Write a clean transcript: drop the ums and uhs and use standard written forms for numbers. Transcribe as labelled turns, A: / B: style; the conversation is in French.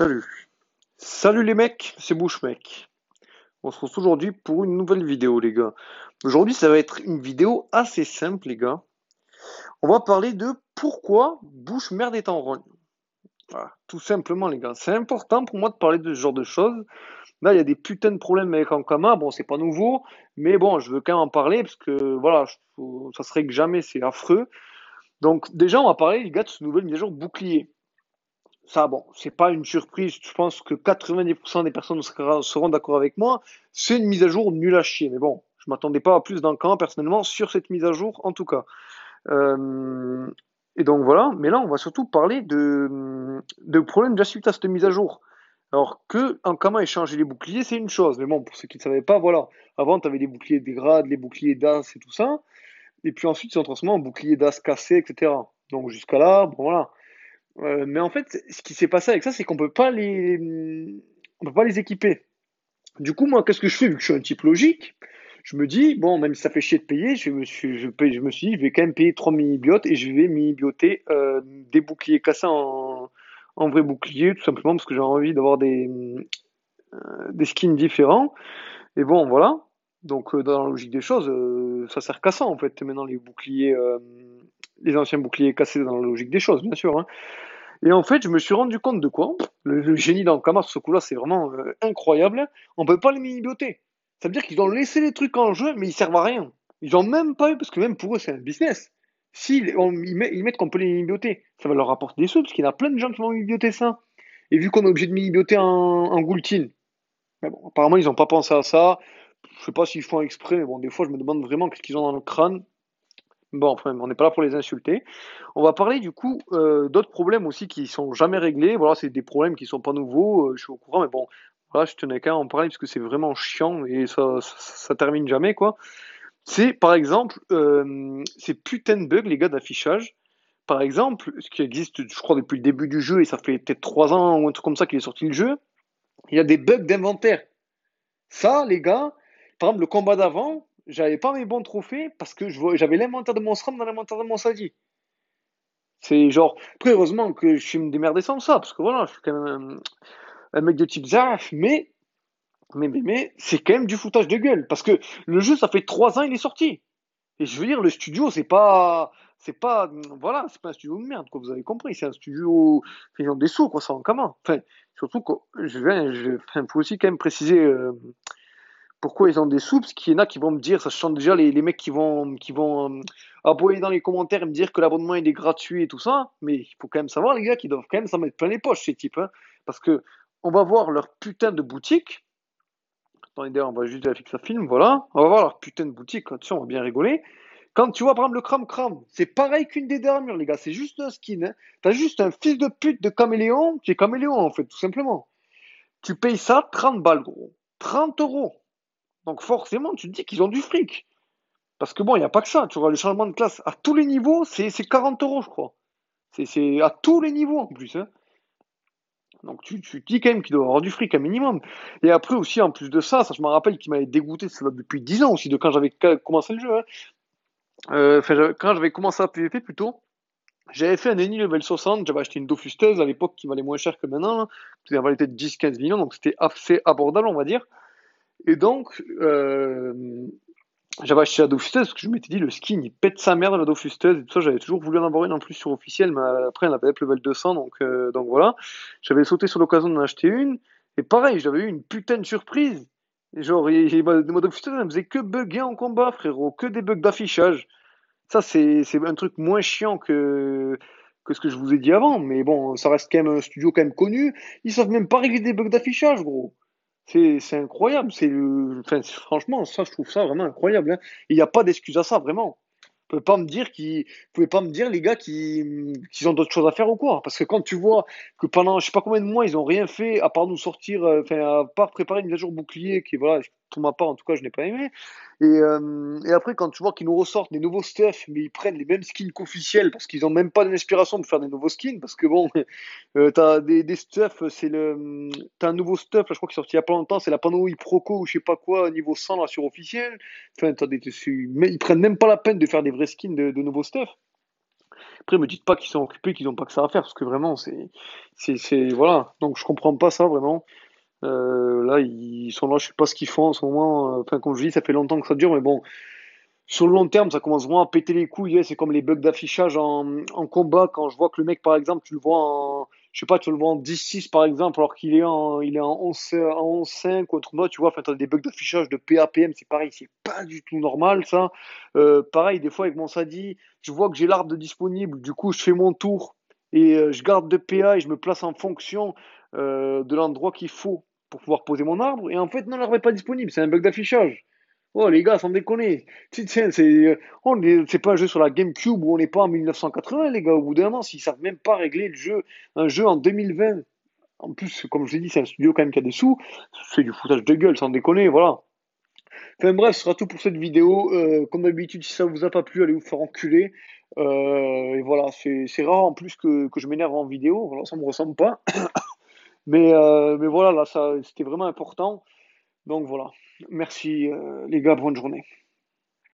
A: Salut. Salut les mecs, c'est Bushmec. On se retrouve aujourd'hui pour une nouvelle vidéo les gars. Aujourd'hui ça va être une vidéo assez simple les gars. On va parler de pourquoi Bushmerd est en rogne. Voilà, tout simplement les gars. C'est important pour moi de parler de ce genre de choses. Là il y a des putains de problèmes avec Ankama. Bon c'est pas nouveau, mais bon je veux quand même en parler parce que voilà, ça se règle jamais, c'est affreux. Donc déjà on va parler les gars de cette nouvelle mise à jour bouclier. Ça, bon, c'est pas une surprise. Je pense que 90% des personnes seront d'accord avec moi. C'est une mise à jour nulle à chier. Mais bon, je m'attendais pas à plus d'encans personnellement sur cette mise à jour, en tout cas. Euh, et donc voilà. Mais là, on va surtout parler de problèmes déjà suite à cette mise à jour. Alors que Ankama ait changé les boucliers, c'est une chose. Mais bon, pour ceux qui ne savaient pas, voilà. Avant, tu avais les boucliers des grades, les boucliers d'as et tout ça. Et puis ensuite, ils sont transformés en boucliers d'as cassés, etc. Donc jusqu'à là, bon voilà. Mais en fait, ce qui s'est passé avec ça, c'est on peut pas les équiper. Du coup, moi, qu'est-ce que je fais vu que je suis un type logique? Je me dis, bon, même si ça fait chier de payer, je me suis dit, je vais quand même payer 3 mini-biotes et je vais mini-bioter des boucliers cassés en vrai bouclier, tout simplement parce que j'ai envie d'avoir des skins différents. Et bon, voilà. Donc, dans la logique des choses, ça sert qu'à ça, en fait, maintenant les boucliers, les anciens boucliers cassés dans la logique des choses, bien sûr, hein. Et en fait, je me suis rendu compte de quoi? Le génie d'Ankama sur ce coup-là, c'est vraiment incroyable. On peut pas les mini-bioter. Ça veut dire qu'ils ont laissé les trucs en jeu, mais ils servent à rien. Ils ont même pas eu, parce que même pour eux, c'est un business. Ils mettent qu'on peut les mini-bioter, ça va leur rapporter des sous, parce qu'il y en a plein de gens qui vont mini-bioter ça. Et vu qu'on est obligé de mini-bioter en Gul'tin, mais bon, apparemment, ils ont pas pensé à ça. Je sais pas s'ils font exprès, mais bon, des fois, je me demande vraiment qu'est-ce qu'ils ont dans le crâne. Bon, enfin, on n'est pas là pour les insulter. On va parler du coup d'autres problèmes aussi qui sont jamais réglés. Voilà, c'est des problèmes qui sont pas nouveaux, je suis au courant, mais bon, voilà, je tenais qu'à en parler parce que c'est vraiment chiant et ça termine jamais quoi. C'est par exemple ces putains de bugs, les gars, d'affichage. Par exemple, ce qui existe, je crois, depuis le début du jeu, et ça fait peut-être 3 ans ou un truc comme ça qu'il est sorti le jeu, il y a des bugs d'inventaire. Ça, les gars, par exemple, le combat d'avant, j'avais pas mes bons trophées parce que j'avais l'inventaire de mon SRAM dans l'inventaire de mon Sadi. C'est genre, après, heureusement que je suis me démerder sans ça, parce que voilà, je suis quand même un mec de type Zaf, mais c'est quand même du foutage de gueule, parce que le jeu, ça fait 3 ans, il est sorti. Et je veux dire, le studio, voilà, c'est pas un studio de merde, quoi, vous avez compris, c'est un studio, ils ont des sous, quoi, ça en comment. Enfin, surtout que, enfin, faut aussi quand même préciser, pourquoi ils ont des sous, parce qu'il y en a qui vont me dire, ça sent déjà les mecs qui vont aboyer dans les commentaires et me dire que l'abonnement il est gratuit et tout ça, mais il faut quand même savoir les gars qu'ils doivent quand même s'en mettre plein les poches ces types, hein, parce que on va voir leur putain de boutique. Attendez d'ailleurs, on va juste vérifier que ça filme, voilà, on va voir leur putain de boutique, attention, on va bien rigoler. Quand tu vois par exemple le Cram Cram, c'est pareil qu'une des armures les gars, c'est juste un skin, hein. T'as juste un fils de pute de caméléon qui est caméléon en fait, tout simplement. Tu payes ça 30 balles gros, 30 euros. Donc forcément, tu te dis qu'ils ont du fric. Parce que bon, il n'y a pas que ça. Tu vois, le changement de classe à tous les niveaux, c'est 40 euros, je crois. C'est à tous les niveaux en plus, hein. Donc tu te dis quand même qu'il doit avoir du fric un minimum. Et après aussi, en plus de ça, ça je me rappelle qu'il m'avait dégoûté, ça date depuis 10 ans aussi, de quand j'avais commencé le jeu, hein. Enfin, quand j'avais commencé à PvP plutôt, j'avais fait un ennemi level 60, j'avais acheté une Dofusteuse à l'époque qui valait moins cher que maintenant, hein. Elle valait peut-être 10-15 millions, donc c'était assez abordable, on va dire. Et donc, j'avais acheté la Dofusteuse parce que je m'étais dit le skin il pète sa mère dans la Dofusteuse et tout ça, j'avais toujours voulu en avoir une en plus sur officiel, mais après elle avait peut-être level 200 donc voilà. J'avais sauté sur l'occasion d'en acheter une et pareil, j'avais eu une putain de surprise. Et genre, ma Dofusteuse elle me faisait que bugger en combat, frérot, que des bugs d'affichage. Ça, c'est un truc moins chiant que ce que je vous ai dit avant, mais bon, ça reste quand même un studio quand même connu. Ils savent même pas régler des bugs d'affichage, gros. C'est incroyable. Enfin, franchement, ça, je trouve ça vraiment incroyable, hein. Il n'y a pas d'excuse à ça, vraiment. Vous pouvez pas me dire, les gars, qu'ils ont d'autres choses à faire ou quoi. Parce que quand tu vois que pendant je sais pas combien de mois, ils ont rien fait à part nous sortir, enfin, à part préparer une mise à jour bouclier qui, voilà, pour ma part, en tout cas, je n'ai pas aimé. Et après, quand tu vois qu'ils nous ressortent des nouveaux stuff, mais ils prennent les mêmes skins qu'officiels parce qu'ils ont même pas d'inspiration pour faire des nouveaux skins. Parce que bon, t'as des stuff, t'as un nouveau stuff, là, je crois qu'il est sorti il y a pas longtemps, c'est la Panoi Proco ou je sais pas quoi, niveau 100 là sur officiel. Enfin, mais ils prennent même pas la peine de faire des vrais skins de nouveaux stuff. Après, me dites pas qu'ils sont occupés, qu'ils ont pas que ça à faire, parce que vraiment, voilà. Donc, je comprends pas ça, vraiment. Là, ils sont là, je sais pas ce qu'ils font en ce moment. Enfin, comme je dis, ça fait longtemps que ça dure, mais bon, sur le long terme, ça commence vraiment à péter les couilles. Ouais, c'est comme les bugs d'affichage en combat. Quand je vois que le mec, par exemple, tu le vois en, je sais pas, tu le vois en 10-6 par exemple, alors il est en 11-5 ou autre chose, tu vois. Enfin, t'as des bugs d'affichage de PAPM, c'est pareil, c'est pas du tout normal, ça. Pareil, des fois, avec mon Sadi, je vois que j'ai l'arbre de disponible. Du coup, je fais mon tour et je garde de PA et je me place en fonction de l'endroit qu'il faut pour pouvoir poser mon arbre. Et en fait, non, l'arbre n'est pas disponible. C'est un bug d'affichage. Oh les gars, sans déconner. Tiens, c'est pas un jeu sur la GameCube où on n'est pas en 1980, les gars. Au bout d'un moment, s'ils savent même pas régler un jeu en 2020. En plus, comme je l'ai dit, c'est un studio quand même qui a des sous. C'est du foutage de gueule, sans déconner, voilà. Enfin bref, ce sera tout pour cette vidéo. Comme d'habitude, si ça vous a pas plu, allez vous faire enculer. Et voilà, c'est rare en plus que je m'énerve en vidéo. Voilà, ça me ressemble pas. Mais voilà, là, ça, c'était vraiment important. Donc voilà. Merci, les gars, bonne journée.